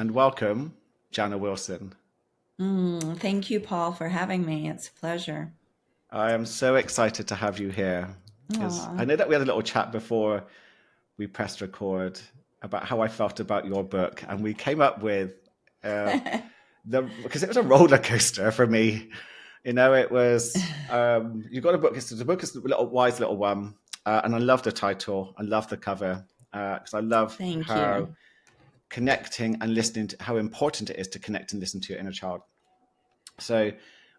and welcome, Jana Wilson. Thank you, Paul, for having me. It's a pleasure. I am so excited to have you here because Aw. I know that we had a little chat before we pressed record about how I felt about your book, and we came up with uh, the because it was a roller coaster for me. It was you got a book. The book is a little wise little one, and I love the title. I love the cover because I love Thank how you. connecting and listening to how important it is to connect and listen to your inner child. So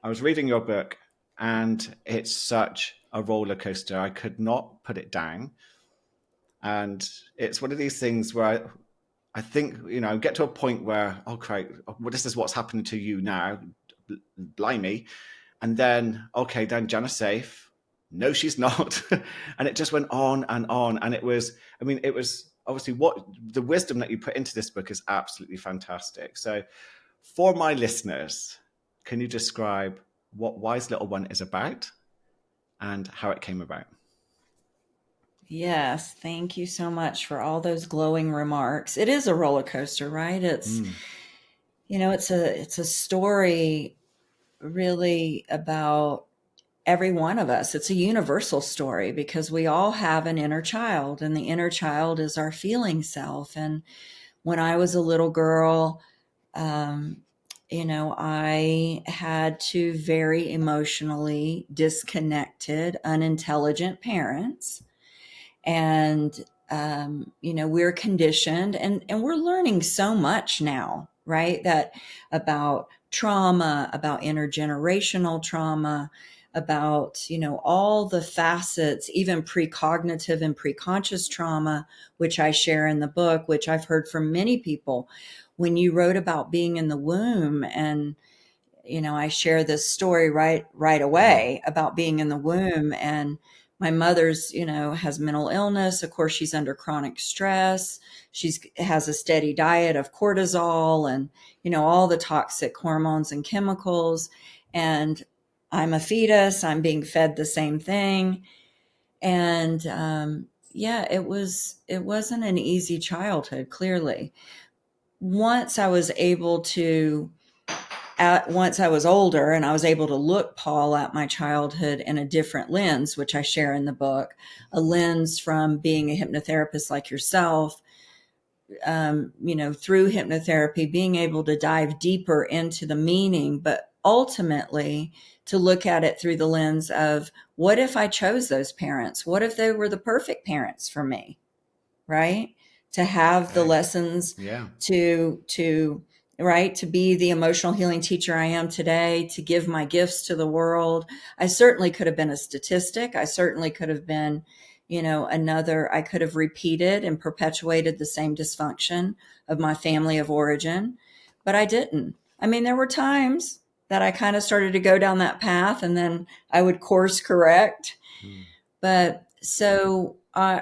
I was reading your book, and it's such a roller coaster. I could not put it down. And it's one of these things where I think, get to a point where, oh, great, well, this is what's happening to you now. Blimey. And then, okay, then Jana's safe. No, she's not. And it just went on and on. And it was obviously what the wisdom that you put into this book is absolutely fantastic. So for my listeners, can you describe what Wise Little One is about and how it came about? Yes, thank you so much for all those glowing remarks. It is a roller coaster, right? Mm, It's a story really about every one of us. It's a universal story because we all have an inner child, and the inner child is our feeling self. And when I was a little girl, Um, I had two very emotionally disconnected, unintelligent parents. And, we're conditioned and we're learning so much now, right? That about trauma, about intergenerational trauma, about, all the facets, even precognitive and preconscious trauma, which I share in the book, which I've heard from many people. When you wrote about being in the womb, and I share this story right mm, away about being in the womb. And my mother's, has mental illness. Of course, she's under chronic stress. She's has a steady diet of cortisol and, all the toxic hormones and chemicals. And I'm a fetus. I'm being fed the same thing. And yeah, it wasn't an easy childhood, clearly. Once I was able to once I was older and I was able to look, Paul, at my childhood in a different lens, which I share in the book, a lens from being a hypnotherapist like yourself, through hypnotherapy, being able to dive deeper into the meaning, but ultimately to look at it through the lens of what if I chose those parents? What if they were the perfect parents for me? Right? To have the okay. lessons Yeah. to right, to be the emotional healing teacher I am today, to give my gifts to the world. I certainly could have been a statistic. I certainly could have been, I could have repeated and perpetuated the same dysfunction of my family of origin, but I didn't. I mean, there were times that I kind of started to go down that path, and then I would course correct. Mm, But so, I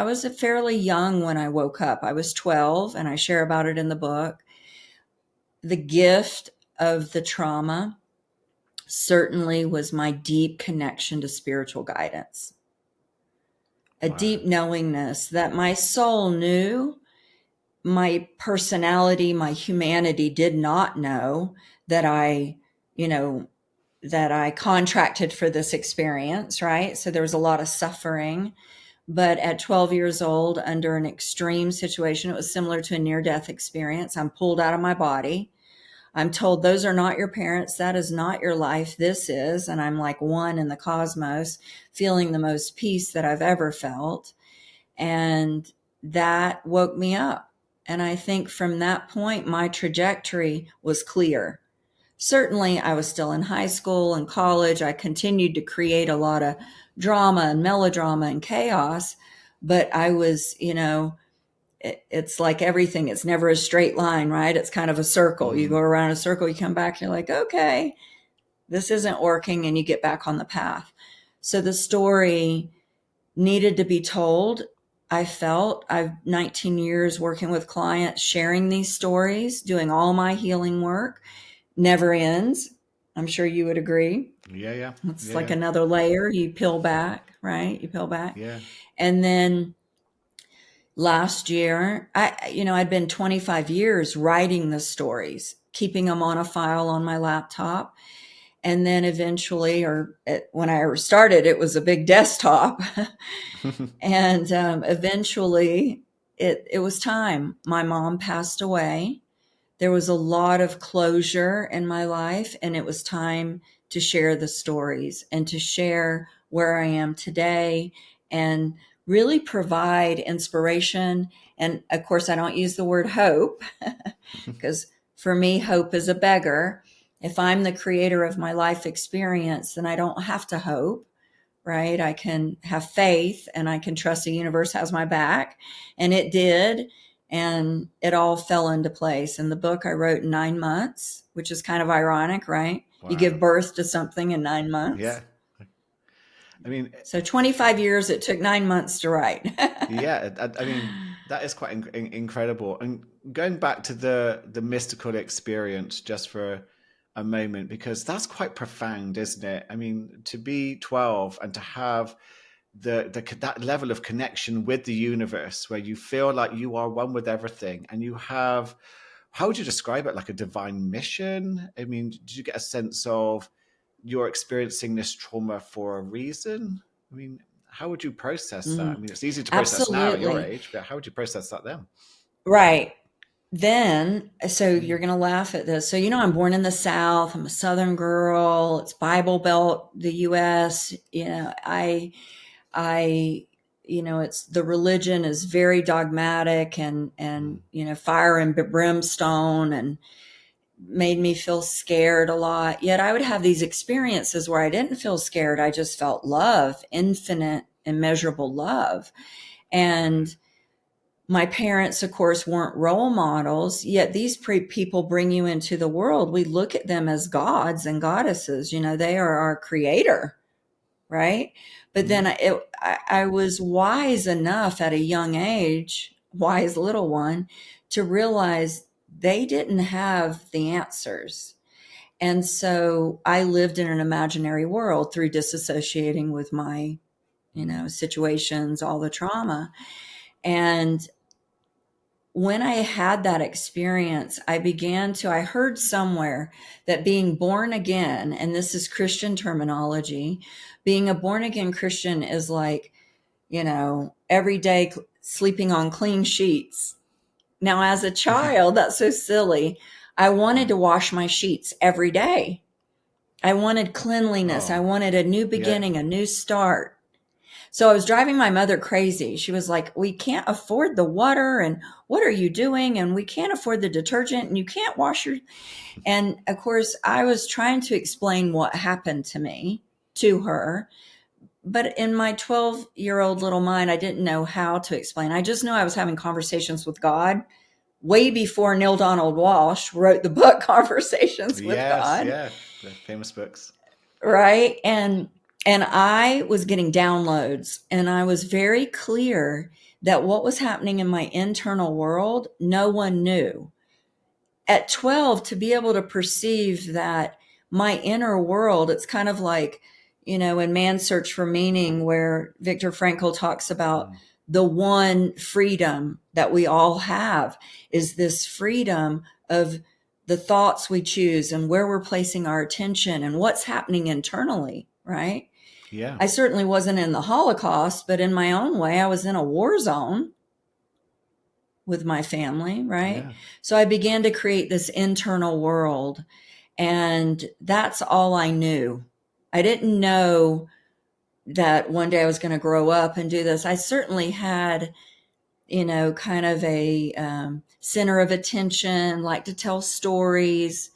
was fairly young when I woke up. I was 12, and I share about it in the book. The gift of the trauma certainly was my deep connection to spiritual guidance, a wow. deep knowingness that my soul knew, my personality, my humanity did not know that you know, that I contracted for this experience, right? So there was a lot of suffering. But at 12 years old, under an extreme situation, it was similar to a near death experience. I'm pulled out of my body. I'm told those are not your parents. That is not your life. This is. And I'm like one in the cosmos, feeling the most peace that I've ever felt. And that woke me up. And I think from that point, my trajectory was clear. Certainly, I was still in high school and college. I continued to create a lot of drama and melodrama and chaos, but I was, it's like everything. It's never a straight line, right? It's kind of a circle. You go Mm, around a circle, you come back, you're like, okay, this isn't working, and you get back on the path. So the story needed to be told. I've 19 years working with clients, sharing these stories, doing all my healing work, never ends. I'm sure you would agree. yeah, yeah, It's yeah, like yeah, another layer you peel back, right? You peel back. yeah. And then last year, I'd been 25 years writing the stories, keeping them on a file on my laptop. And then eventually, when I started, it was a big desktop. And eventually it was time. My mom passed away. There was a lot of closure in my life, and it was time to share the stories and to share where I am today and really provide inspiration. And of course, I don't use the word hope because for me, hope is a beggar. If I'm the creator of my life experience, then I don't have to hope, right? I can have faith and I can trust the universe has my back. And it did. And it all fell into place. And the book I wrote in 9 months, which is kind of ironic, right? You give Wow. birth to something in 9 months. Yeah. I mean, So 25 years, it took 9 months to write. yeah. I mean, that is quite incredible. And going back to the mystical experience just for a moment, because that's quite profound, isn't it? I mean, to be 12 and to have that level of connection with the universe where you feel like you are one with everything and you have, how would you describe it, like a divine mission? I mean, did you get a sense of you're experiencing this trauma for a reason? I mean, how would you process that? I Mm, mean, it's easy to process now at your absolutely. age, but how would you process that then? Right. Then, so you're Mm, going to laugh at this. So, I'm born in the South. I'm a Southern girl. It's Bible Belt, the U.S. I, it's the religion is very dogmatic and, mm, fire and brimstone and made me feel scared a lot. Yet I would have these experiences where I didn't feel scared. I just felt love, infinite, immeasurable love. right. And my parents, of course, weren't role models, yet these people bring you into the world. We look at them as gods and goddesses. They are our creator, right? But then Mm, I was wise enough at a young age, wise little one, to realize they didn't have the answers. And so I lived in an imaginary world through disassociating with my, mm, situations, all the trauma. And when I had that experience, I heard somewhere that being born again, and this is Christian terminology, being a born again Christian is like, every day sleeping on clean sheets. Now, as a child, that's so silly. I wanted mm. to wash my sheets every day. I wanted cleanliness. I Oh, wanted a new yeah. beginning, a new start. So I was driving my mother crazy. She was like, "We can't afford the water, and what are you doing? And we can't afford the detergent, and you can't wash your." And of course, I was trying to explain what happened to me to her. But in my 12-year-old little mind, I didn't know how to explain. I just knew I was having conversations with God way before Neil Donald Walsh wrote the book Conversations with Yes, God, yeah. The famous books. right? And I was getting downloads, and I was very clear that what was happening in my internal world, no one knew. At 12, to be able to perceive that my inner world, it's kind of like, in Man's Search for Meaning, where Viktor Frankl talks about Mm, the one freedom that we all have is this freedom of the thoughts we choose and where we're placing our attention and what's happening internally, right? yeah, I certainly wasn't in the Holocaust, but in my own way, I was in a war zone with my family, right? yeah. So I began to create this internal world, and that's all I knew. I didn't know that one day I was going to grow up and do this. I certainly had, kind of a center of attention, like to tell stories,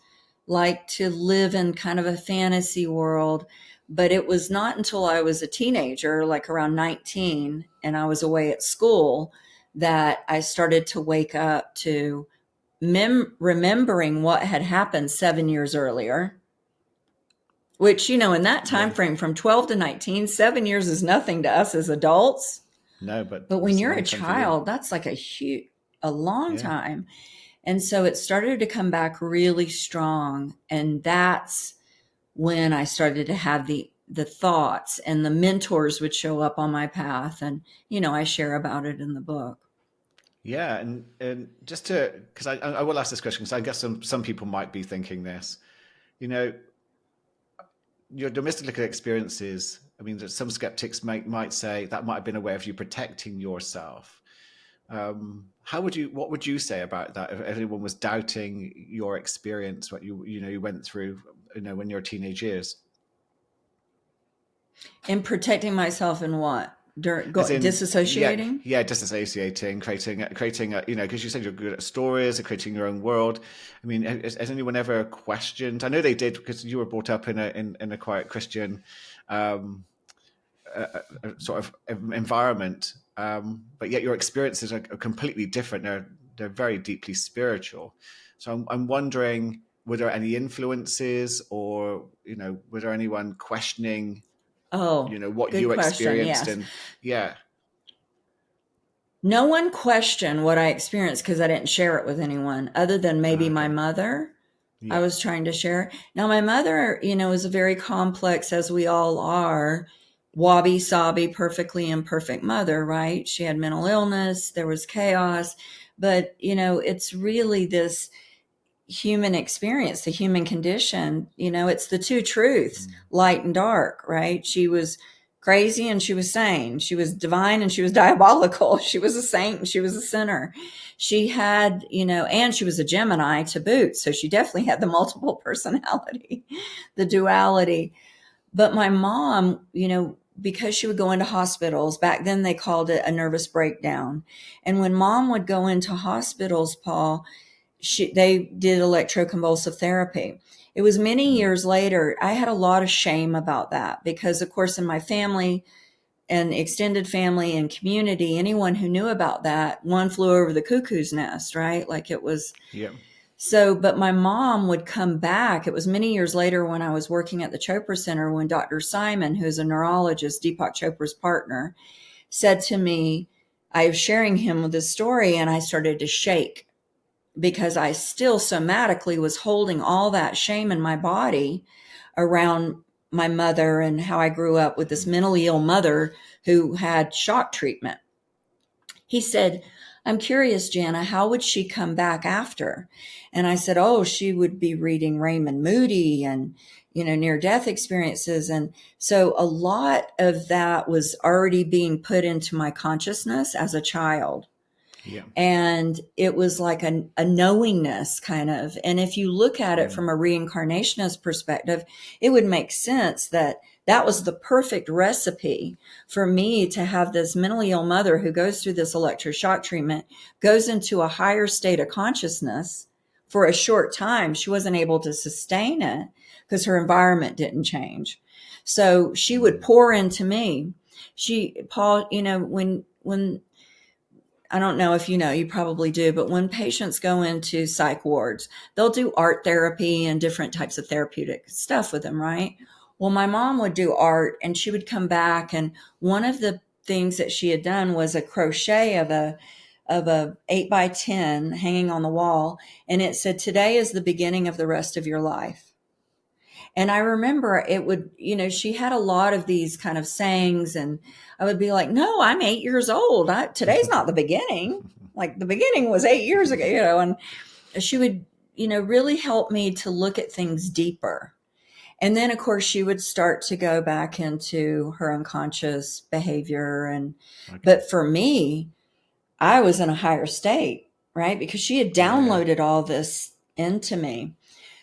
like to live in kind of a fantasy world. But it was not until I was a teenager, like around 19, and I was away at school, that I started to wake up to remembering what had happened 7 years earlier, which, in that time Yeah. frame from 12 to 19, 7 years is nothing to us as adults. No, but But when it's a you're a long time for you. child, that's like a long Yeah. time. And so it started to come back really strong. And that's when I started to have the thoughts, and the mentors would show up on my path. And, I share about it in the book. Yeah, and just to, because I will ask this question because I guess some people might be thinking this, you know, your domestic experiences. I mean, some skeptics might say that might have been a way of you protecting yourself. How would you? What would you say about that? If anyone was doubting your experience, what you went through, when you're teenage years, In protecting myself in what? as in, yeah, Disassociating? yeah, disassociating, creating, because you said you're good at stories, or creating your own world. I mean, has anyone ever questioned? I know they did because you were brought up in a quite Christian, um, sort of environment, but yet your experiences are completely different. They're very deeply spiritual. So I'm wondering, were there any influences, or were there anyone questioning, Oh, what good you question. experienced? Yes. And yeah, No one questioned what I experienced because I didn't share it with anyone other than maybe my okay, mother. I yeah, was trying to share. Now, my mother, is a very complex, as we all are, wabi sabi, perfectly imperfect mother, right? She had mental illness, there was chaos, but, it's really this human experience, the human condition. It's the two truths, mm, light and dark, right? She was crazy and she was sane. She was divine and she was diabolical. She was a saint and she was a sinner. She had, and she was a Gemini to boot. So she definitely had the multiple personality, the duality. But my mom, because she would go into hospitals, back then they called it a nervous breakdown. And when mom would go into hospitals, Paul, they did electroconvulsive therapy. It was many mm, years later. I had a lot of shame about that because, of course, in my family and extended family and community, anyone who knew about that, one flew over the cuckoo's nest, right? Like it was yeah, so. But my mom would come back. It was many years later when I was working at the Chopra Center when Dr. Simon, who's a neurologist, Deepak Chopra's partner, said to me, I was sharing him with this story and I started to shake because I still somatically was holding all that shame in my body around my mother and how I grew up with this mm, mentally ill mother who had shock treatment. He said, I'm curious, Jana, how would she come back after? And I said, oh, she would be reading Raymond Moody and, near death experiences. And so a lot of that was already being put into my consciousness as a child. yeah, And it was like a knowingness kind of. And if you look at it mm, from a reincarnationist perspective, it would make sense that that was the perfect recipe for me to have this mentally ill mother who goes through this electroshock treatment, goes into a higher state of consciousness for a short time. She wasn't able to sustain it because her environment didn't change. So she would mm, pour into me. Paul, when I don't know if you probably do, but when patients go into psych wards, they'll do art therapy and different types of therapeutic stuff with them, right? Well, my mom would do art and she would come back, and one of the things that she had done was a crochet of a 8 by 10 hanging on the wall, and it said, "Today is the beginning of the rest of your life." And I remember it would, she had a lot of these kind of sayings, and I would be like, no, I'm 8 years old. Today's not the beginning. Like the beginning was 8 years ago, and she would, really help me to look at things deeper. And then, of course, she would start to go back into her unconscious behavior. okay, But for me, I was in a higher state, right? Because she had yeah, downloaded all this into me.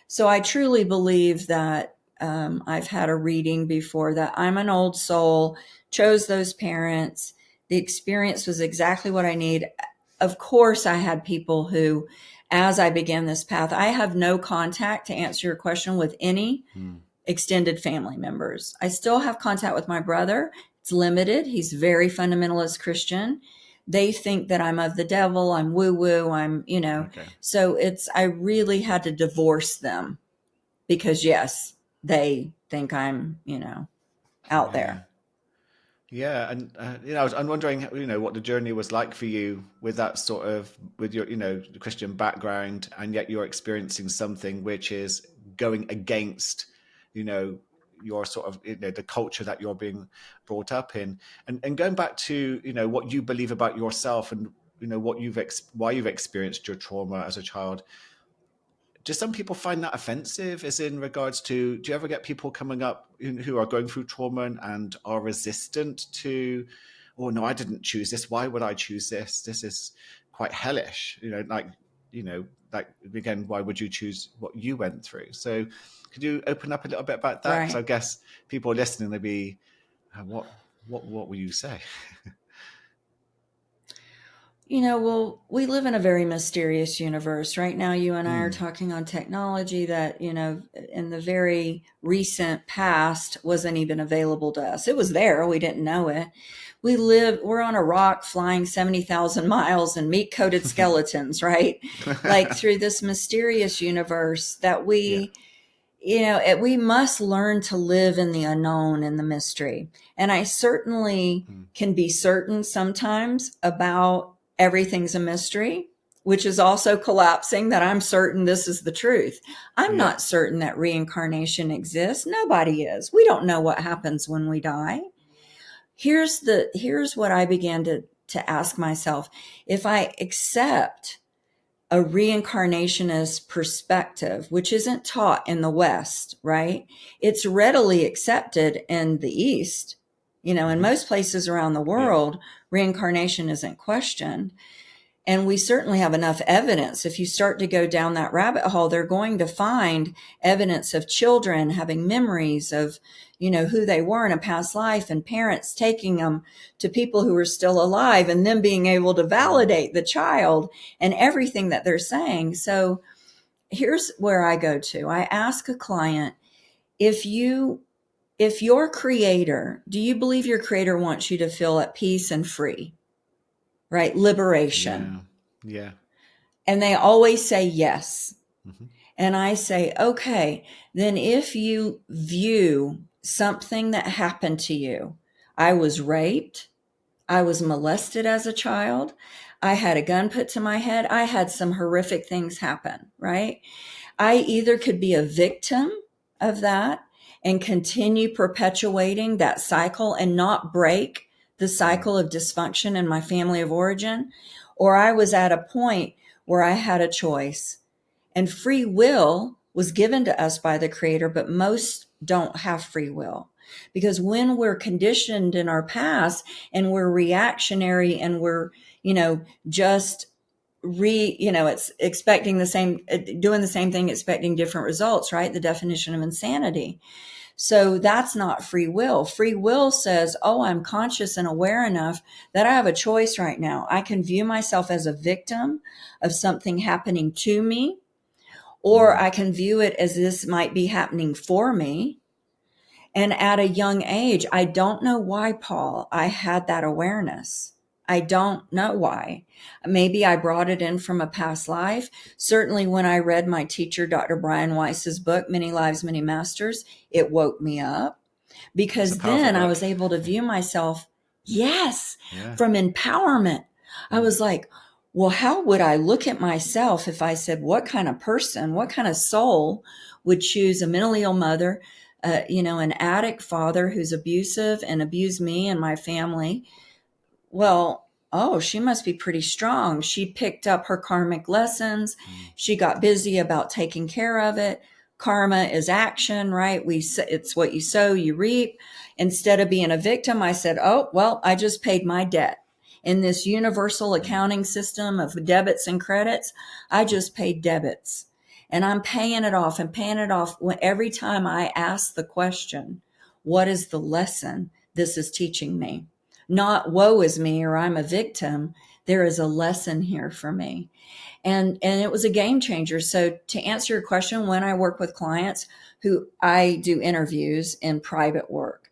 So I truly believe that I've had a reading before that I'm an old soul, chose those parents. The experience was exactly what I need. Of course, I had people who, as I began this path, I have no contact, to answer your question, with any mm, extended family members. I still have contact with my brother. It's limited. He's very fundamentalist Christian. They think that I'm of the devil, I'm woo woo, okay, so I really had to divorce them because, yes, they think I'm, out yeah. there. Yeah, and I'm wondering, what the journey was like for you with that sort of, with your, the Christian background, and yet you're experiencing something which is going against, you know, your sort of, the culture that you're being brought up in, and going back to, what you believe about yourself, and what why you've experienced your trauma as a child. Do some people find that offensive? As in regards to, do you ever get people coming up who are going through trauma and are resistant to, oh no, I didn't choose this. Why would I choose this? This is quite hellish. Like again, why would you choose what you went through? So, could you open up a little bit about that? Because I Right. guess people listening, they'd be, what will you say? Well, we live in a very mysterious universe. Right now, you and I are Mm, talking on technology that, in the very recent past wasn't even available to us. It was there, we didn't know it. We're on a rock flying 70,000 miles and meat coated skeletons, right? Like through this mysterious universe that yeah. we must learn to live in the unknown and the mystery. And I certainly Mm, can be certain sometimes about everything's a mystery, which is also collapsing that I'm certain this is the truth. I'm yeah. not certain that reincarnation exists. Nobody is. We don't know what happens when we die. Here's what I began to ask myself. If I accept a reincarnationist perspective, which isn't taught in the West, right? It's readily accepted in the East. In Hmm. most places around the Yeah. world, reincarnation isn't questioned. And we certainly have enough evidence. If you start to go down that rabbit hole, they're going to find evidence of children having memories of, who they were in a past life, and parents taking them to people who are still alive and then being able to Mm, validate the child and everything that they're saying. So here's where I go to. I ask a client, if your creator, do you believe your creator wants you to feel at peace and free, right? Liberation. yeah. Yeah. And they always say yes. Hmm. And I say, okay, then if you view something that happened to you, I was raped, I was molested as a child, I had a gun put to my head, I had some horrific things happen, right? I either could be a victim of that and continue perpetuating that cycle and not break the Mm, cycle of dysfunction in my family of origin, or I was at a point where I had a choice. And free will was given to us by the Creator, but most don't have free will. Because when we're conditioned in our past and we're reactionary and we're, just it's expecting the same, doing the same thing, expecting different results, right? The definition of insanity. So that's not free will. Free will says, oh, I'm conscious and aware enough that I have a choice right now. I can view myself as a victim of something happening to me, or mm, I can view it as this might be happening for me. And at a young age, I don't know why, Paul, I had that awareness. I don't know why. Maybe I brought it in from a past life. Certainly, when I read my teacher, Dr. Brian Weiss's book, Many Lives, Many Masters, it woke me up it's a because powerful then I book. was able to view myself, yes, Yeah. from empowerment. I Mm, was like, well, how would I look at myself if I said, what kind of person, what kind of soul would choose a mentally ill mother, an addict father who's abusive and abused me and my family? Well, oh, she must be pretty strong. She picked up her karmic lessons. mm, She got busy about taking care of it. Karma is action, right? It's what you sow, you reap. Instead of being a victim, I said, oh, well, I just paid my debt. In this universal mm, accounting system of debits and credits, I just paid debits. And I'm paying it off and paying it off every time I ask the question, what is the lesson this is teaching me? Not woe is me or I'm a victim. There is a lesson here for me. And it was a game changer. So to answer your question, when I work with clients who I do interviews in private work,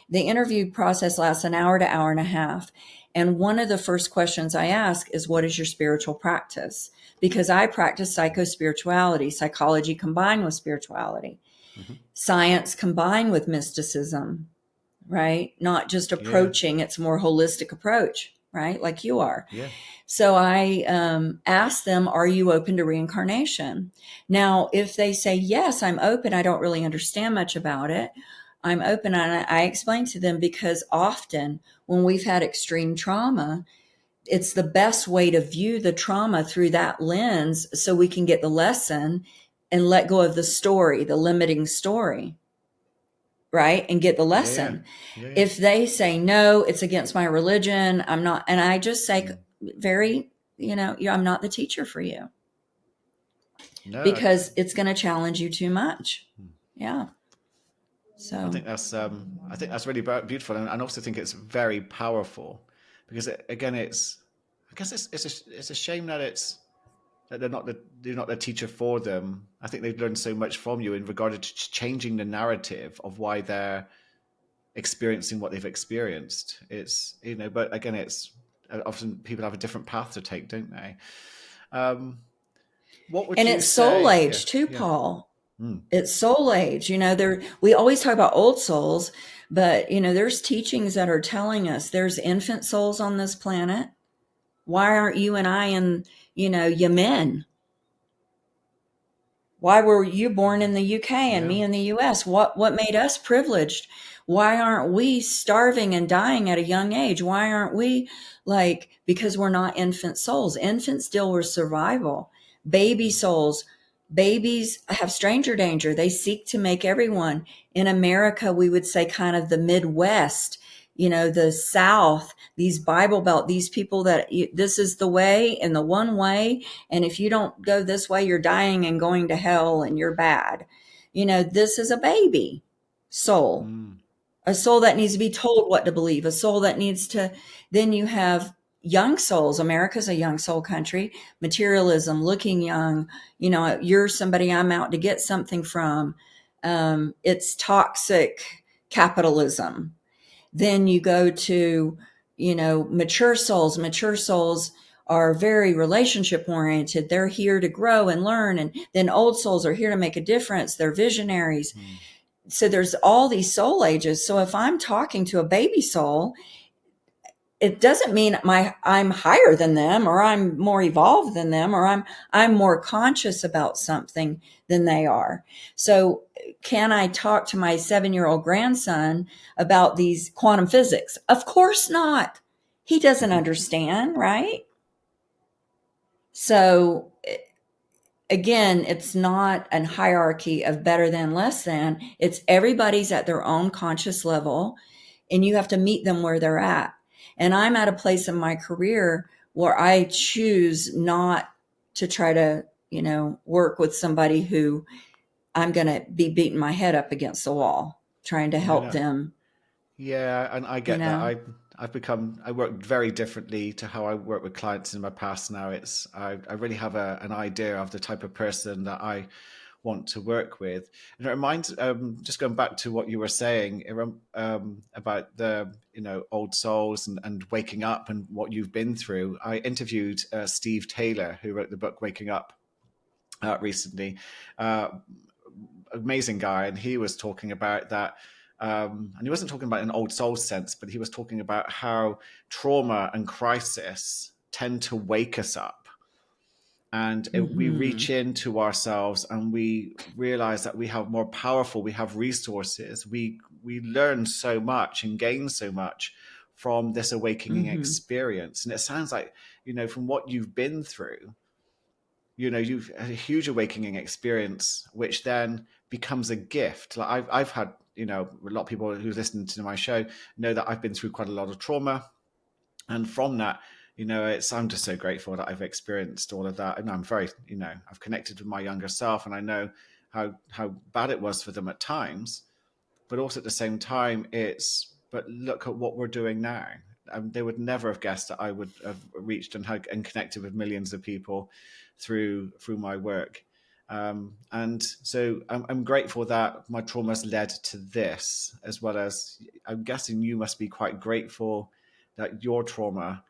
the interview process lasts an hour to hour and a half. And one of the first questions I ask is, what is your spiritual practice? Because I practice psychospirituality, psychology combined with spirituality, mhm. science combined with mysticism, right? Not just Yeah. approaching, it's a more holistic approach, right? Like you are. Yeah. So I ask them, are you open to reincarnation? Now, if they say, yes, I'm open, I don't really understand much about it. I'm open. And I explain to them because often when we've had extreme trauma, it's the best way to view the trauma through that lens so we can get the lesson and let go of the story, the limiting story, right? And get the Yeah, yeah, lesson. yeah, yeah. If they say, no, it's against my religion, I'm not, and I just say, Mm. very, I'm not the teacher for you No, because it's going to challenge you too much. mm. Yeah. I So, think that's really beautiful, and I also think it's very powerful because again, I guess it's a shame that you're not the teacher for them. I think they've learned so much from you in regard to changing the narrative of why they're experiencing what they've experienced. It's but again, it's often people have a different path to take, don't they? Um, what would and you it's soul say? Yeah, age too, yeah. Paul. Mm, It's soul age. We always talk about old souls, but there's teachings that are telling us there's infant souls on this planet. Why aren't you and I in, Yemen? Why were you born in the UK and yeah. me in the US? What made us privileged? Why aren't we starving and dying at a young age? Why aren't we because we're not infant souls. Infants deal with survival. Baby souls, babies have stranger danger. They seek to make everyone. In America, we would say kind of the Midwest, the South, these Bible Belt, these people that this is the way and the one way, and if you don't go this way, you're dying and going to hell and you're bad. This is a baby soul, Mm, a soul that needs to be told what to believe, a soul that needs to, then you have young souls. America's a young soul country, materialism, looking young. You're somebody I'm out to get something from. It's toxic capitalism. Then you go to, mature souls. Mature souls are very relationship oriented. They're here to grow and learn. And then old souls are here to make a difference. They're visionaries. mm, So there's all these soul ages. So if I'm talking to a baby soul, it doesn't mean I'm higher than them or I'm more evolved than them or I'm more conscious about something than they are. So can I talk to my 7-year-old grandson about these quantum physics? Of course not. He doesn't understand, right? So again, it's not a hierarchy of better than, less than. It's everybody's at their own conscious level and you have to meet them where they're at. And I'm at a place in my career where I choose not to try to, work with somebody who I'm going to be beating my head up against the wall, trying to no, help no. them, Yeah, and I you get that. know. I work very differently to how I work with clients in my past now. I really have an idea of the type of person that I want to work with. And it reminds, just going back to what you were saying, about the old souls and waking up and what you've been through. I interviewed Steve Taylor, who wrote the book Waking Up, recently. Uh, Amazing guy, and he was talking about that. And he wasn't talking about an old soul sense, but he was talking about how trauma and crisis tend to wake us up, and we Mm-hmm. reach into ourselves and we realize that we have more powerful, we have resources, we learn so much and gain so much from this awakening Mm-hmm. experience. And it sounds like, from what you've been through, you've had a huge awakening experience, which then becomes a gift. Like I've had, a lot of people who listen to my show know that I've been through quite a lot of trauma, and from that, I'm just so grateful that I've experienced all of that, and I'm very, I've connected with my younger self, and I know how bad it was for them at times, but also at the same time, but look at what we're doing now. They would never have guessed that I would have reached and connected with millions of people through my work. And so I'm grateful that my trauma has led to this, as well as I'm guessing you must be quite grateful that your trauma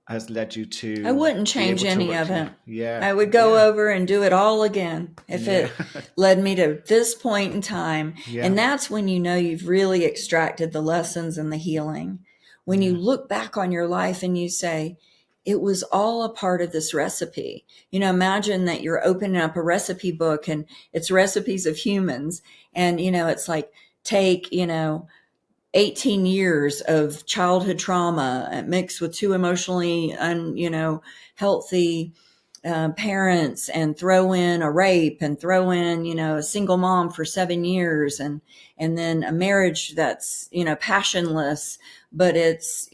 has led you I to wouldn't be change able to any work. of Yeah, it. yeah, I would yeah, go over and do it all again if yeah, it led me to this point in time. yeah, And that's when you've really extracted the lessons and the healing. When you yeah. look back on your life and you say, it was all a part of this recipe. Imagine that you're opening up a recipe book and it's recipes of humans. And, it's like, take, 18 years of childhood trauma mixed with two emotionally healthy parents, and throw in a rape, and throw in a single mom for 7 years, and then a marriage that's passionless, but it's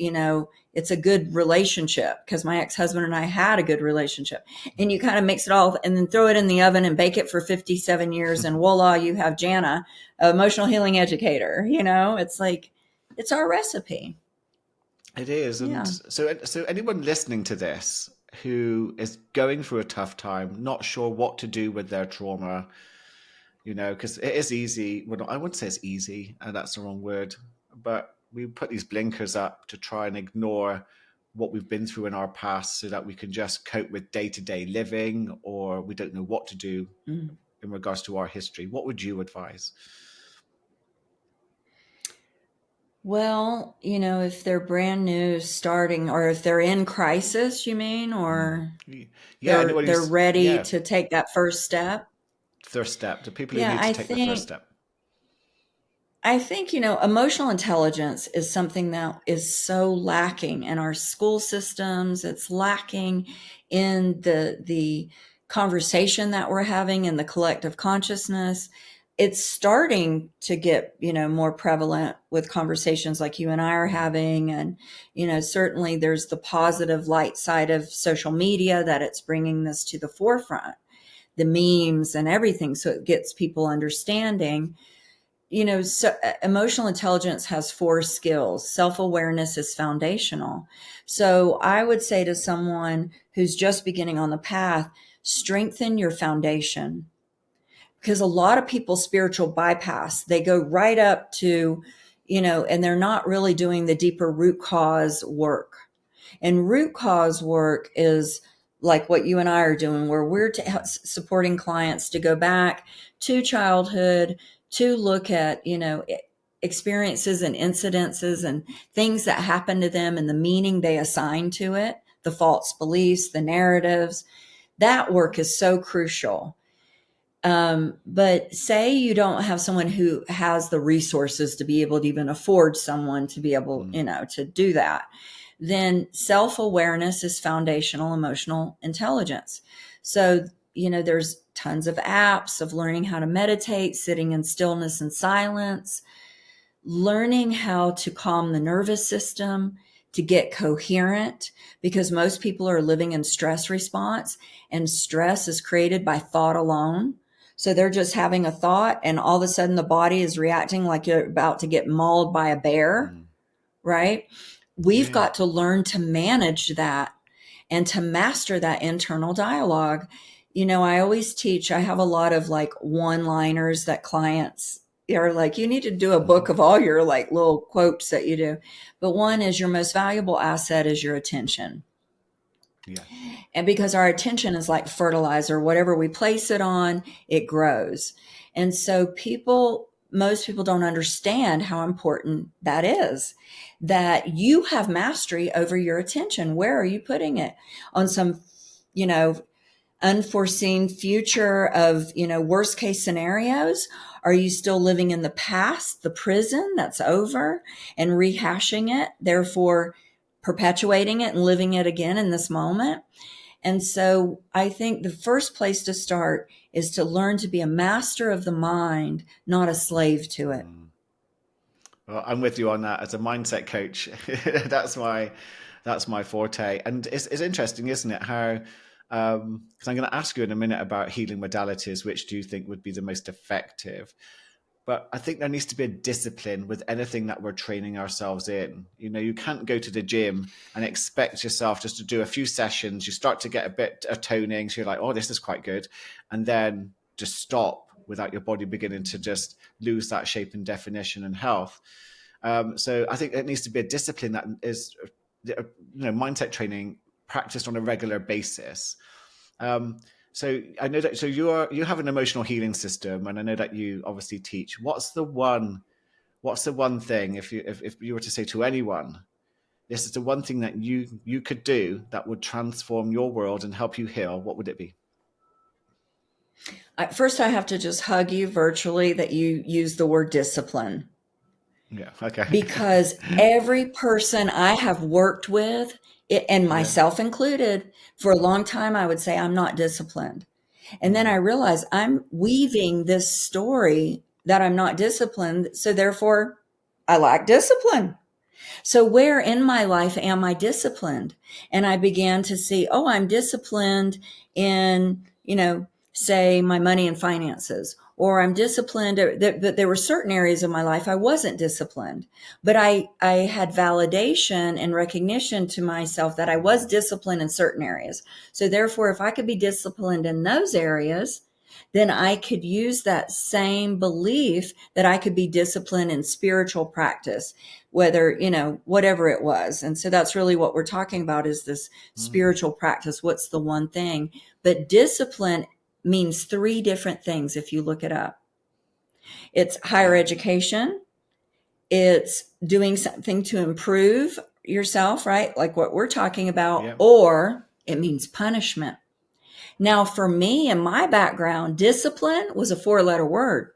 a good relationship because my ex-husband and I had a good relationship, and you kind of mix it all and then throw it in the oven and bake it for 57 years, and voila, you have Jana, emotional healing educator. It's like, it's our recipe. It is. And Yeah. so anyone listening to this who is going through a tough time, not sure what to do with their trauma, because it is easy. Well, I wouldn't say it's easy, and that's the wrong word, but we put these blinkers up to try and ignore what we've been through in our past so that we can just cope with day-to-day living, or we don't know what to do Mm. in regards to our history. What would you advise? Well, if they're brand new starting, or if they're in crisis, you mean, Mm. or Yeah, they're anyone they're who's, ready yeah, to take that first step. first step, the people who Yeah, need to take the first step. I think, emotional intelligence is something that is so lacking in our school systems. It's lacking in the conversation that we're having in the collective consciousness. It's starting to get, more prevalent with conversations like you and I are Mm. having. And, certainly there's the positive light side of social media that it's bringing this to the forefront, the memes and everything. So it gets people understanding. So emotional intelligence has 4 skills. Self-awareness is foundational. So I would say to someone who's just beginning on the path, strengthen your foundation, because a lot of people spiritual bypass. They go right up to, and they're not really doing the deeper root cause work. And root cause work is like what you and I are doing, where we're supporting clients to go back to childhood, to look at, experiences and incidences and things that happened to them and the meaning they assign to it, the false beliefs, the narratives. That work is so crucial. But say you don't have someone who has the resources to be able to even afford someone to be able, Mm. to do that, then self-awareness is foundational emotional intelligence. So, there's tons of apps of learning how to meditate, sitting in stillness and silence, learning how to calm the nervous system, to get coherent, because most people are living in stress response, and stress is created by thought alone. So they're just having a thought, and all of a sudden the body is reacting like you're about to get mauled by a bear, Mm. right? Yeah, We've yeah. got to learn to manage that and to master that internal dialogue. I always teach, I have a lot of like one liners that clients are like, you need to do a book of all your like little quotes that you do. But one is, your most valuable asset is your attention. Yeah. And because our attention is like fertilizer, whatever we place it on, it grows. And so most people don't understand how important that is, that you have mastery over your attention. Where are you putting it? On some, you know, unforeseen future of, worst case scenarios? Are you still living in the past, the prison that's over, and rehashing it, therefore perpetuating it and living it again in this moment? And so I think the first place to start is to learn to be a master of the mind, not a slave to it. Mm. Well, I'm with you on that. As a mindset coach, that's my forte. And it's interesting, isn't it? How because I'm going to ask you in a minute about healing modalities, which do you think would be the most effective? But I think there needs to be a discipline with anything that we're training ourselves in. You can't go to the gym and expect yourself just to do a few sessions. You start to get a bit of toning, so you're like, oh, this is quite good, and then just stop without your body beginning to just lose that shape and definition and health. So I think it needs to be a discipline that is, mindset training practiced on a regular basis. Um, so I know that you have an emotional healing system, and I know that you obviously teach. What's the one thing, if you were to say to anyone, this is the one thing that you could do that would transform your world and help you heal, what would it be? First, I have to just hug you virtually that you use the word discipline. Yeah. Okay. because every person I have worked with, and Yeah. myself included, for a long time, I would say I'm not disciplined. And then I Mm. realized I'm weaving this story that I'm not disciplined. So therefore, I lack discipline. So where in my life am I disciplined? And I began to see, oh, I'm disciplined in, say my money and finances, or I'm disciplined, but there were certain areas of my life I wasn't disciplined, but I had validation and recognition to myself that I was disciplined in certain areas. So therefore, if I could be disciplined in those areas, then I could use that same belief that I could be disciplined in spiritual practice, whether, whatever it was. And so that's really what we're talking about, is this Mm. spiritual practice. What's the one thing? But discipline means three different things if you look it up. It's higher Yeah. education, it's doing something to improve yourself, right? Like what we're talking about, Yeah. or it means punishment. Now, for me and my background, discipline was a 4-letter word.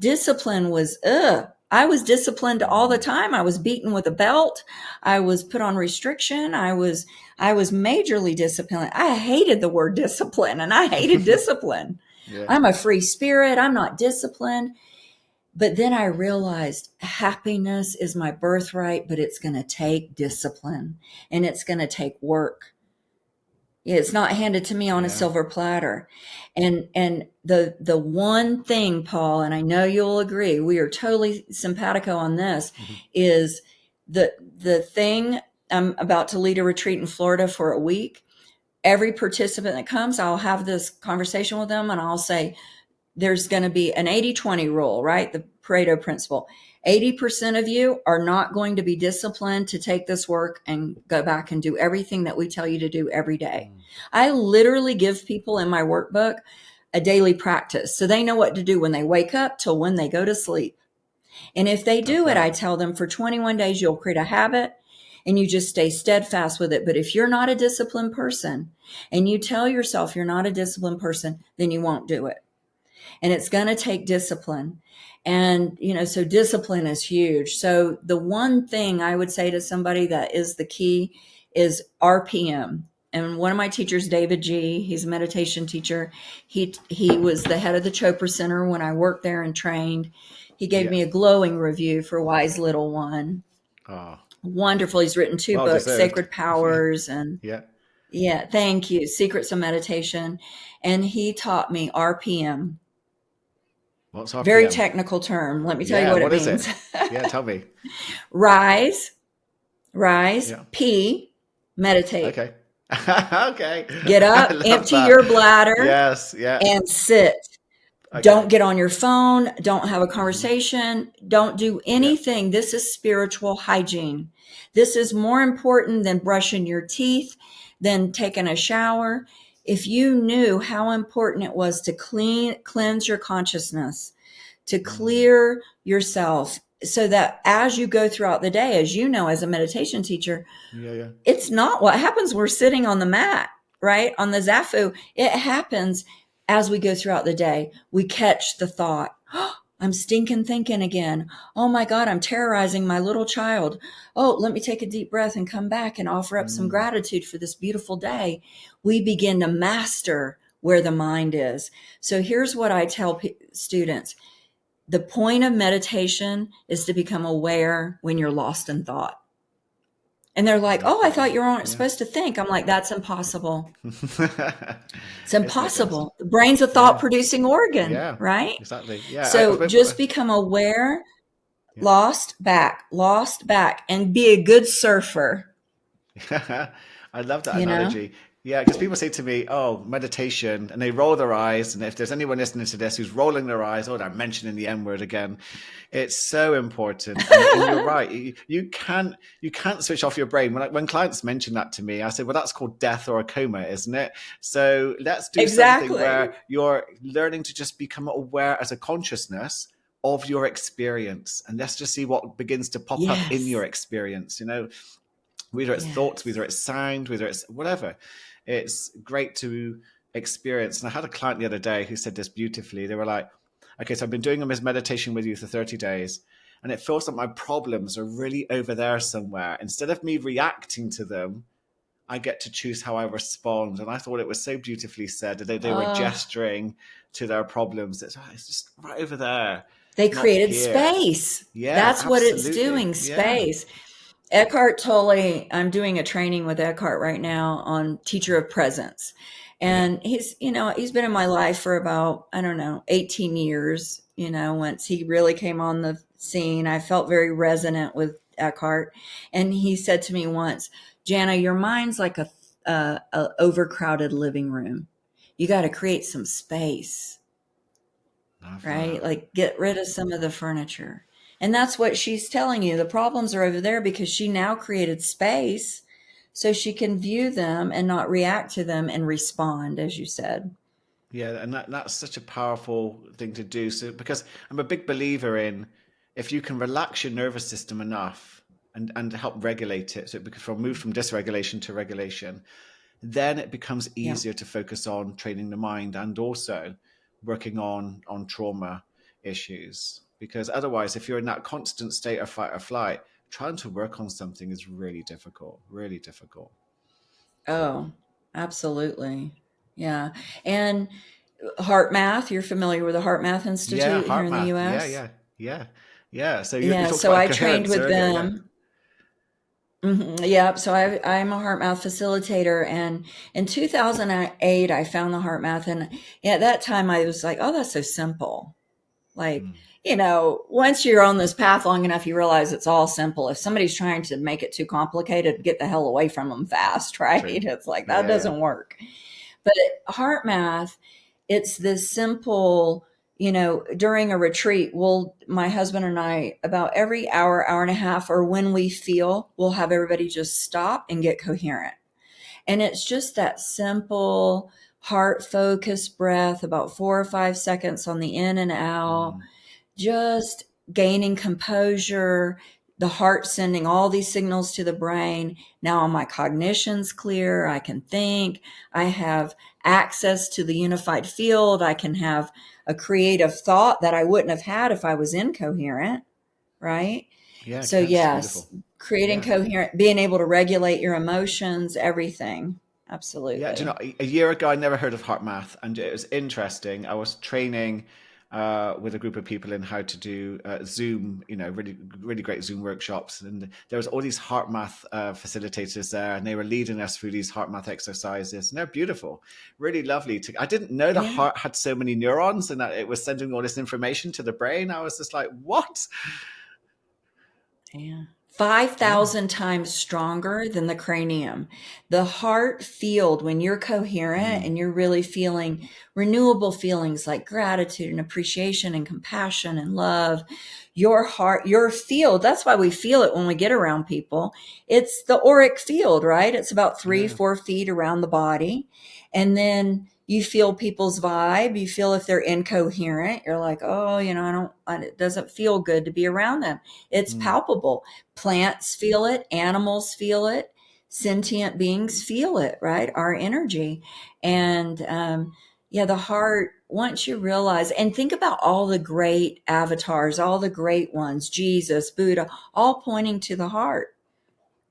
Discipline was, I was disciplined all the Mm. time. I was beaten with a belt. I was put on restriction. I was majorly disciplined. I hated the word discipline, and I hated discipline. Yeah. I'm a free spirit. I'm not disciplined. But then I realized happiness is my birthright, but it's going to take discipline and it's going to take work. It's not handed to me on a Yeah. silver platter. And the one thing, Paul, and I know you'll agree, we are totally simpatico on this, Mhm. is the thing. I'm about to lead a retreat in Florida for a week. Every participant that comes, I'll have this conversation with them and I'll say, there's going to be an 80-20 rule, right? The Pareto principle. 80% of you are not going to be disciplined to take this work and go back and do everything that we tell you to do every day. Mm. I literally give people in my workbook a daily practice so they know what to do when they wake up till when they go to sleep. And if they Love do it, I that. tell them for 21 days, you'll create a habit and you just stay steadfast with it. But if you're not a disciplined person and you tell yourself you're not a disciplined person, then you won't do it. And it's going to take discipline. And, so discipline is huge. So the one thing I would say to somebody that is the key is RPM. And one of my teachers, David G., he's a meditation teacher. He was the head of the Chopra Center when I worked there and trained. He gave Yeah. me a glowing review for Wise Little One. Oh, Wonderful. He's written 2 well books, deserved. Sacred Powers, and Yeah. yeah, thank you, Secrets of Meditation. And he taught me RPM. What's Very RPM? technical term. Let me tell you Yeah. what it What is means. it? Yeah. Tell me. rise, rise, Yeah. P, meditate. Okay. Okay. Get I up, love empty that. your bladder, Yes. Yeah. and sit. Okay. Don't get on your phone. Don't have a Hmm. conversation. Don't do Yeah. anything. This is spiritual hygiene. This is more important than brushing your teeth, than taking a shower. If you knew how important it was to cleanse your consciousness, to Mm. clear yourself, so that as you go throughout the day, as you know, as a meditation teacher, Yeah. Yeah. it's not what happens. We're sitting on the mat, right? On the Zafu. It happens as we go throughout the day. We catch the thought, oh, I'm stinking thinking again. Oh my God, I'm terrorizing my little child. Oh, let me take a deep breath and come back and offer up some Mm. gratitude for this beautiful day. We begin to master where the mind is. So here's what I tell students. The point of meditation is to become aware when you're lost in thought. And they're I like, love oh, I that. thought you weren't Yeah. supposed to think. I'm like, that's impossible. It's Isn't it just? impossible. The brain's a thought Yeah. producing organ, Yeah. right? Exactly. Yeah. So just become aware, Yeah. lost back, and be a good surfer, I love that you know? analogy. Yeah, because people say to me, "Oh, meditation," and they roll their eyes. And if there's anyone listening to this who's rolling their eyes, oh, they're mentioning the N word again. It's so important, and you're right. You can't switch off your brain. When clients mention that to me, I say, "Well, that's called death or a coma, isn't it?" So let's do something Exactly. where you're learning to just become aware as a consciousness of your experience, and let's just see what begins to pop up in your Yes. experience. Whether it's thoughts, whether Yes. it's sound, whether it's whatever. It's great to experience. And I had a client the other day who said this beautifully. They were like, okay, so I've been doing this meditation with you for 30 days. and it feels like my problems are really over there somewhere. Instead of me reacting to them, I get to choose how I respond. And I thought it was so beautifully said that they were Uh, gesturing to their problems. It's just right over there, they not created here. space. Yeah, That's what it's absolutely. doing, Yeah. space. Eckhart Tolle, I'm doing a training with Eckhart right now on teacher of presence. Yeah. And he's been in my life for about, I don't know, 18 years. Once he really came on the scene, I felt very resonant with Eckhart. And he said to me once, Jana, your mind's like a overcrowded living room. You got to create some space, Love right? that. Like get rid of some of the furniture. And that's what she's telling you. The problems are over there because she now created space so she can view them and not react to them and respond, as you said. Yeah, and that's such a powerful thing to do. So because I'm a big believer in if you can relax your nervous system enough and help regulate it, so it becomes from move from dysregulation to regulation, then it becomes Yeah. easier to focus on training the mind and also working on trauma issues. Because otherwise, if you're in that constant state of fight or flight, trying to work on something is really difficult, really difficult. Oh, absolutely. Yeah. And Heart Math, you're familiar with the Heart Math Yeah, Institute here heart in the math. Yeah, US? yeah, yeah, yeah. So you Yeah. talked So about I trained coherence with earlier. Yeah. them. Yeah, so I'm a heart mouth facilitator, and in 2008 I found the heart math, and at that time I was like, "Oh, that's so simple." Like, Mm, once you're on this path long enough, you realize it's all simple. If somebody's trying to make it too complicated, get the hell away from them fast, right? true. It's like that Yeah, yeah. doesn't work. But heart math, it's this simple, during a retreat, my husband and I, about every hour, hour and a half, or when we feel, we'll have everybody just stop and get coherent. And it's just that simple, heart focused breath, about 4 or 5 seconds on the in and out, Mm, just gaining composure, the heart sending all these signals to the brain. Now my cognition's clear. I can think. I have access to the unified field. I can have a creative thought that I wouldn't have had if I was incoherent, right? yeah, So, that's yes, beautiful. creating Yeah. coherent, being able to regulate your emotions, everything. Yeah, do you know, Absolutely. a year ago, I never heard of heart math, and it was interesting. I was training with a group of people in how to do Zoom, really, really great Zoom workshops. And there was all these heart math facilitators there, and they were leading us through these heart math exercises. And they're beautiful, really lovely. I didn't know the Yeah. heart had so many neurons and that it was sending all this information to the brain. I was just like, what? Yeah. Yeah. 5,000 times stronger than the cranium. The heart field, when you're coherent Mm, and you're really feeling renewable feelings like gratitude and appreciation and compassion and love, your heart, your field, that's why we feel it when we get around people. It's the auric field, right? It's about three, yeah. 4 feet around the body. And then you feel people's vibe. You feel if they're incoherent. You're like, oh, it doesn't feel good to be around them. It's Mm, palpable. Plants feel it, animals feel it, sentient beings feel it, right? Our energy. yeah. And yeah, the heart, once you realize, and think about all the great avatars, all the great ones, Jesus, Buddha, all pointing to the heart,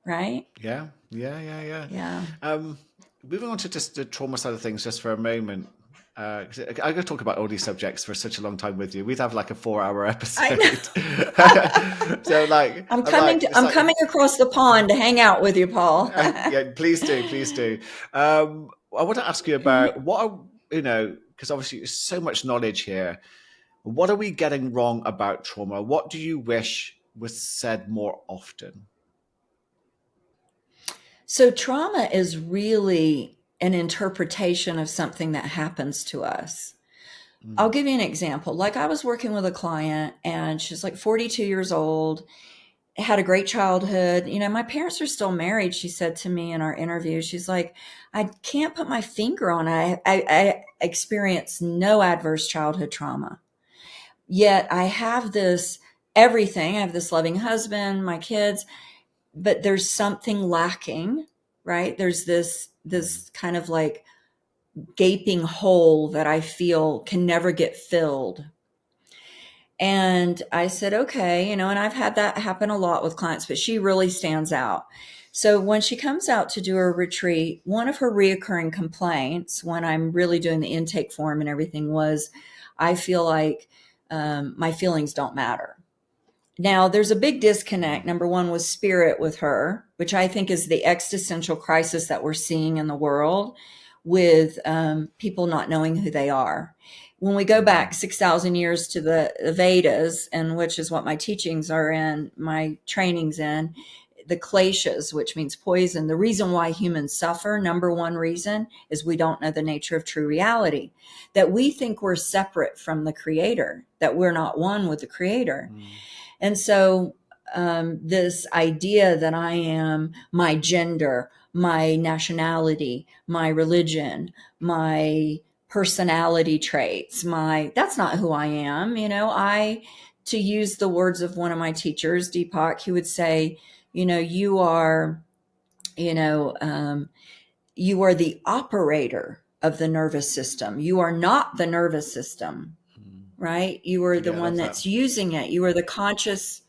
right? Yeah, yeah, yeah, yeah. Yeah. Um, Moving on to just the trauma side of things, just for a moment. 'Cause I could talk about all these subjects for such a long time with you. We'd have like a 4 hour I episode. know. So I'm coming across the pond to hang out with you, Paul. yeah, please do, please do. I want to ask you about what are, because obviously there's so much knowledge here. What are we getting wrong about trauma? What do you wish was said more often? So, trauma is really an interpretation of something that happens to us. I'll Mm, give you an example. Like, I was working with a client, and she's like 42 years old, had a great childhood. My parents are still married. She said to me in our interview, she's like, I can't put my finger on it. I experienced no adverse childhood trauma. Yet I have this everything. I have this loving husband, my kids, but there's something lacking, right? There's mm, this kind of like gaping hole that I feel can never get filled. And I said, okay, and I've had that happen a lot with clients, but she really stands out. So when she comes out to do her retreat, one of her reoccurring complaints when I'm really doing the intake form and everything was, I feel like my feelings don't matter. Now, there's a big disconnect, number one, with spirit with her, which I think is the existential crisis that we're seeing in the world with people not knowing who they are. When we go back 6,000 years to the Vedas, and which is what my teachings are in, my trainings in, the kleshas, which means poison, the reason why humans suffer, number one reason, is we don't know the nature of true reality, that we think we're separate from the creator, that we're not one with the creator. And so this idea that I am my gender, my nationality, my religion, my personality traits, that's not who I am. To use the words of one of my teachers, Deepak, he would say, you are, you are the operator of the nervous system. You are not the nervous system, right? You are the Yeah, I one love that. that's using it. You are the conscious.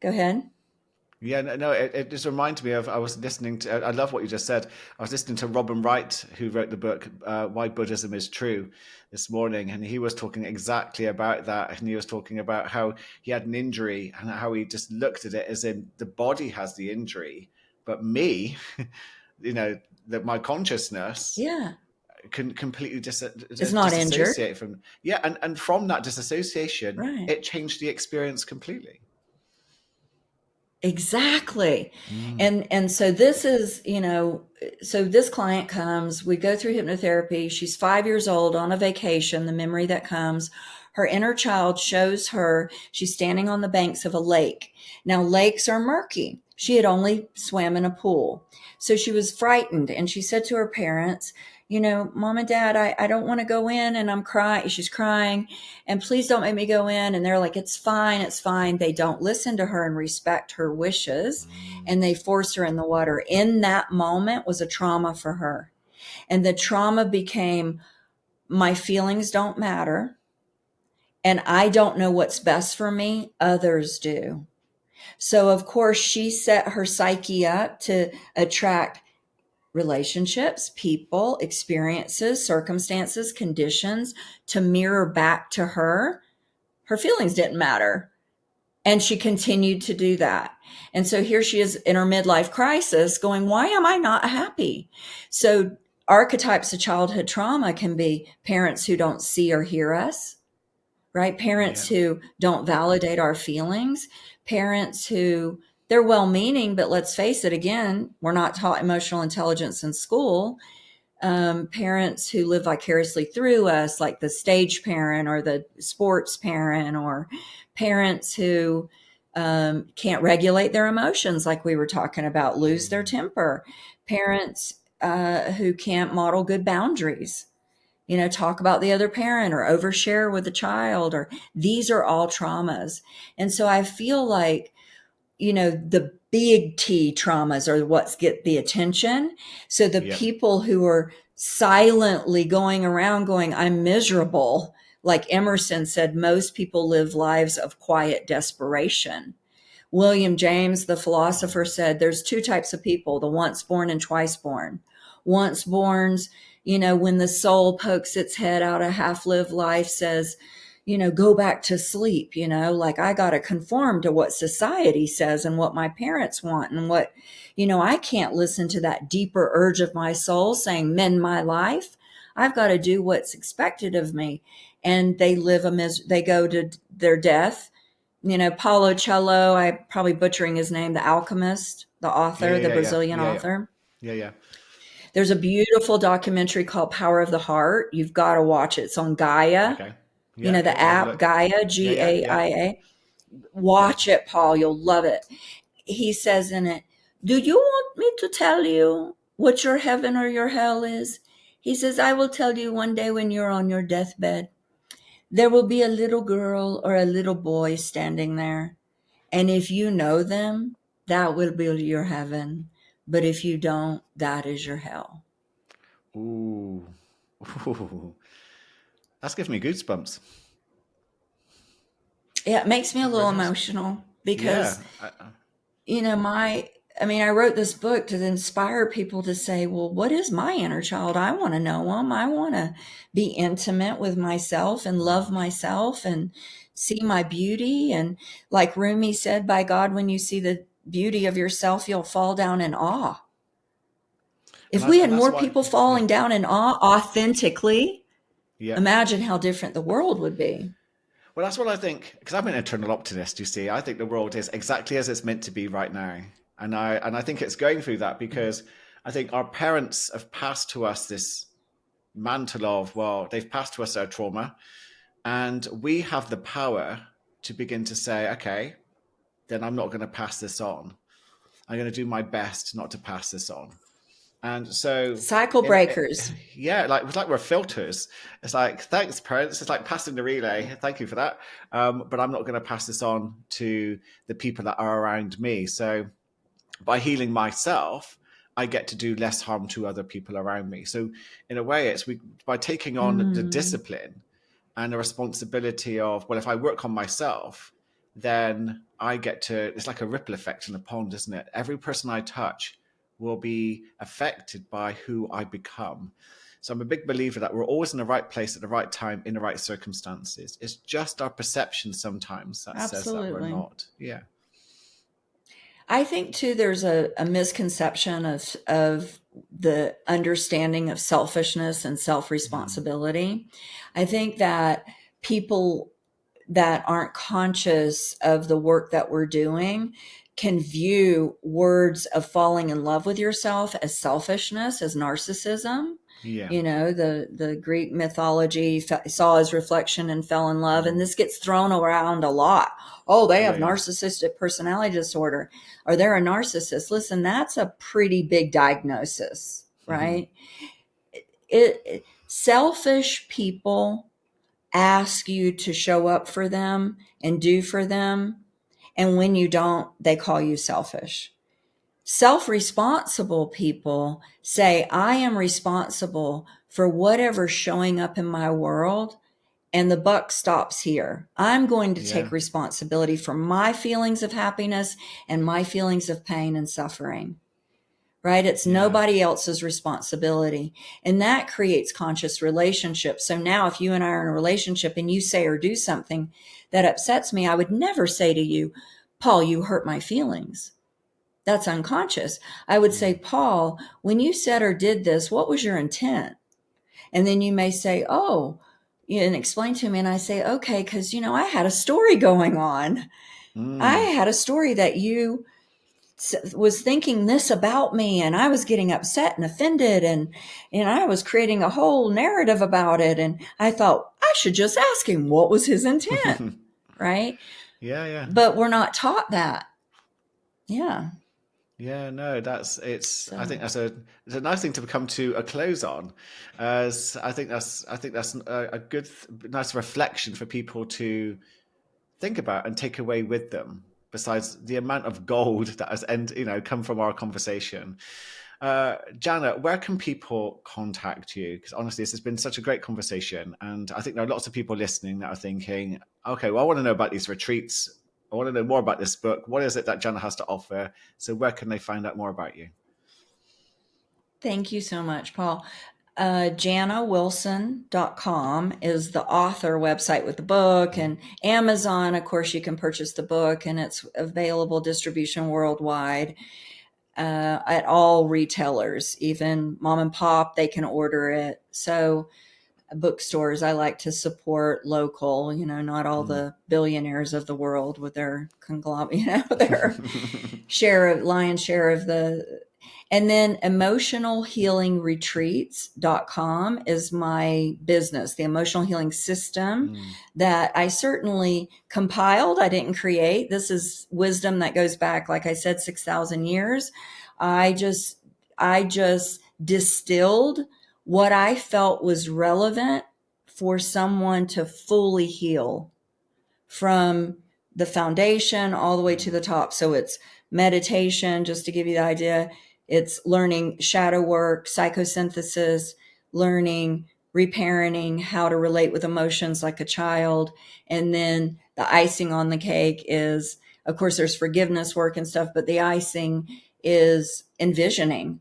Go ahead. Yeah, no, it just reminds me of, I was listening to, I love what you just said. I was listening to Robin Wright, who wrote the book, Why Buddhism is True, this morning. And he was talking exactly about that. And he was talking about how he had an injury and how he just looked at it as in the body has the injury, but me, that my consciousness Yeah. can completely Is not injured. disassociate from, yeah. And from that disassociation, Right. it changed the experience completely. Exactly. And so this is, so this client comes, we go through hypnotherapy. She's 5 years old on a vacation, the memory that comes. Her inner child shows her she's standing on the banks of a lake. Now, lakes are murky. She had only swam in a pool. So she was frightened and she said to her parents, Mom and Dad, I don't want to go in and I'm crying. She's crying and please don't make me go in. And they're like, it's fine. It's fine. They don't listen to her and respect her wishes. And they force her in the water. In that moment was a trauma for her. And the trauma became, my feelings don't matter. And I don't know what's best for me. Others do. So of course she set her psyche up to attract relationships, people, experiences, circumstances, conditions to mirror back to her. Her feelings didn't matter. And she continued to do that. And so here she is in her midlife crisis going, why am I not happy? So archetypes of childhood trauma can be parents who don't see or hear us, right? Parents Yeah. who don't validate our feelings, parents who they're well meaning, but let's face it, again, we're not taught emotional intelligence in school. Parents who live vicariously through us, like the stage parent or the sports parent, or parents who can't regulate their emotions, like we were talking about, lose their temper, parents who can't model good boundaries, talk about the other parent or overshare with the child, or these are all traumas. And so I feel like, the big T traumas are what's get the attention. So the Yep. people who are silently going around going, I'm miserable, like Emerson said, most people live lives of quiet desperation. William James, the philosopher, said there's two types of people, the once born and twice born. Once borns, when the soul pokes its head out a half lived life, says, go back to sleep, like I got to conform to what society says and what my parents want and what, I can't listen to that deeper urge of my soul saying, mend my life. I've got to do what's expected of me. And they they go to their death. Paulo Coelho, I'm probably butchering his name, the alchemist, the Yeah, author, yeah, the yeah, yeah, Brazilian yeah, yeah, author. yeah, yeah. There's a beautiful documentary called Power of the Heart. You've got to watch it. It's on Gaia, Okay. Yeah, the cool. I'll have a app look. Gaia, Yeah, yeah, yeah, Gaia. yeah. Watch it, Paul. You'll love it. He says in it, do you want me to tell you what your heaven or your hell is? He says, I will tell you one day when you're on your deathbed. There will be a little girl or a little boy standing there. And if you know them, that will be your heaven. But if you don't, that is your hell. Ooh. Ooh. That's giving me goosebumps. Yeah, it makes me a That little resonates. emotional because, Yeah. I wrote this book to inspire people to say, well, what is my inner child? I want to know them. I want to be intimate with myself and love myself and see my beauty. And like Rumi said, by God, when you see the beauty of yourself, you'll fall down in awe. If we had And that's more why, people yeah. falling down in awe authentically, Yeah. imagine how different the world would be. Well, that's what I think, because I'm an eternal optimist, you see. I think the world is exactly as it's meant to be right now. And I think it's going through that because I think our parents have passed to us this mantle of, well, they've passed to us our trauma, and we have the power to begin to say, okay, then I'm not going to pass this on. I'm going to do my best not to pass this on. And so, Cycle in breakers. yeah, like it's like we're filters. It's like, thanks, parents. It's like passing the relay. Thank you for that. But I'm not going to pass this on to the people that are around me. So by healing myself, I get to do less harm to other people around me. So in a way, it's by taking on the Mm, discipline and the responsibility of, well, if I work on myself, then I get to, it's like a ripple effect in the pond, isn't it? Every person I touch will be affected by who I become. So I'm a big believer that we're always in the right place at the right time in the right circumstances. It's just our perception sometimes that says that we're absolutely. not. Yeah. I think too, there's a misconception of the understanding of selfishness and self Mm. responsibility. I think that people that aren't conscious of the work that we're doing can view words of falling in love with yourself as selfishness, as narcissism. Yeah. The Greek mythology saw his reflection and fell in love, and Mm. this gets thrown around a lot. Oh, they Yeah. have Yeah. narcissistic personality disorder, or they're a narcissist. Listen, that's a pretty big diagnosis, right? Selfish people ask you to show up for them and do for them. And when you don't, they call you selfish. Self responsible people say, I am responsible for whatever's showing up in my world, and the buck stops here. I'm going to Yeah. take responsibility for my feelings of happiness and my feelings of pain and suffering. Right? It's Yeah. nobody else's responsibility. And that creates conscious relationships. So now if you and I are in a relationship and you say or do something that upsets me, I would never say to you, Paul, you hurt my feelings. That's unconscious. I would say, Mm. Paul, when you said or did this, what was your intent? And then you may say, oh, and explain to me. And I say, okay, because, I had a story going on. I Mm. had a story that you was thinking this about me, and I was getting upset and offended, and I was creating a whole narrative about it, and I thought I should just ask him what was his intent, right? Yeah. Yeah. But we're not taught that. Yeah. Yeah, no, that's it's. I So think that's it's a nice thing to come to a close on, as I think that's a good, nice reflection for people to think about and take away with them. Besides the amount of gold that has come from our conversation, Jana, where can people contact you? Because honestly, this has been such a great conversation, and I think there are lots of people listening that are thinking, okay, well, I want to know about these retreats. I want to know more about this book. What is it that Jana has to offer? So, where can they find out more about you? thank you so much, Paul. JanaWilson.com is the author website with the book, Mm. and Amazon, of course, you can purchase the book, and it's available distribution worldwide. At all retailers, even mom and pop, they can order it. So bookstores, I like to support local, not all Mm. the billionaires of the world with their conglomerate, their lion's share of the. And then emotionalhealingretreats.com is my business, the emotional healing system Mm. that I certainly compiled. I didn't create. This is wisdom that goes back, like I said, 6,000 years. I just distilled what I felt was relevant for someone to fully heal from the foundation all the way to Mm. the top. So it's meditation, just to give you the idea. It's learning shadow work, psychosynthesis, learning reparenting, how to relate with emotions like a child, and then The icing on the cake is, of course, there's forgiveness work and stuff, but the icing is envisioning,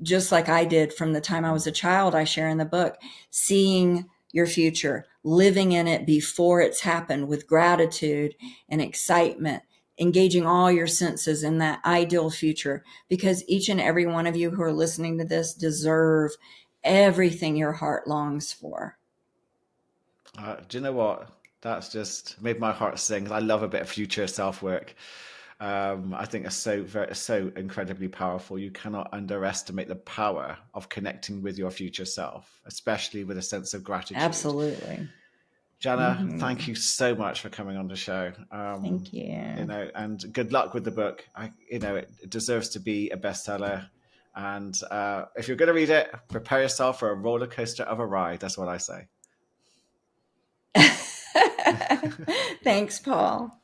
just like I did from the time I was a child. I share in the book, seeing your future, living in it before it's happened with gratitude and excitement, engaging all your senses in that ideal future, because each and every one of you who are listening to this deserve everything your heart longs for. Do you know what? That's just made my heart sing. I love a bit of future self work. I think it's so incredibly powerful. You cannot underestimate the power of connecting with your future self, especially with a sense of gratitude. Absolutely. Jana, Mm-hmm. thank you so much for coming on the show. Thank you. And good luck with the book. It deserves to be a bestseller. And if you're going to read it, prepare yourself for a roller coaster of a ride. That's what I say. Thanks, Paul.